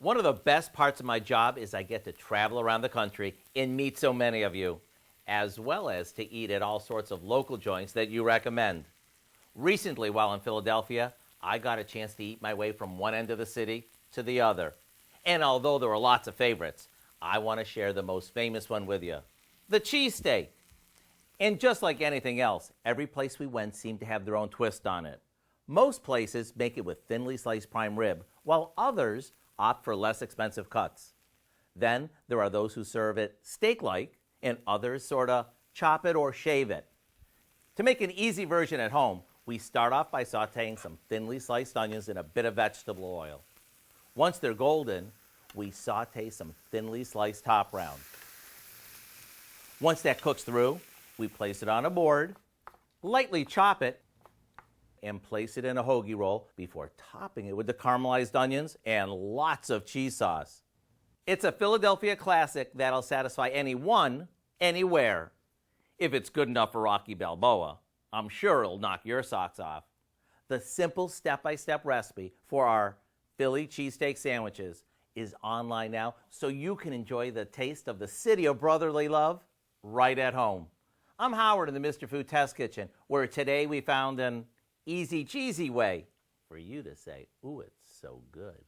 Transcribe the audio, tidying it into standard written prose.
One of the best parts of my job is I get to travel around the country and meet so many of you, as well as to eat at all sorts of local joints that you recommend. Recently, while in Philadelphia, I got a chance to eat my way from one end of the city to the other. And although there were lots of favorites, I want to share the most famous one with you, the cheesesteak. And just like anything else, every place we went seemed to have their own twist on it. Most places make it with thinly sliced prime rib, while others opt for less expensive cuts. Then there are those who serve it steak-like, and others sort of chop it or shave it. To make an easy version at home, we start off by sauteing some thinly sliced onions in a bit of vegetable oil. Once they're golden, we saute some thinly sliced top round. Once that cooks through, we place it on a board, lightly chop it, and place it in a hoagie roll before topping it with the caramelized onions and lots of cheese sauce. It's a Philadelphia classic that'll satisfy anyone, anywhere. If it's good enough for Rocky Balboa, I'm sure it'll knock your socks off. The simple step-by-step recipe for our Philly cheesesteak sandwiches is online now, so you can enjoy the taste of the city of brotherly love right at home. I'm Howard in the Mr. Food Test Kitchen, where today we found an easy cheesy way for you to say, ooh, it's so good.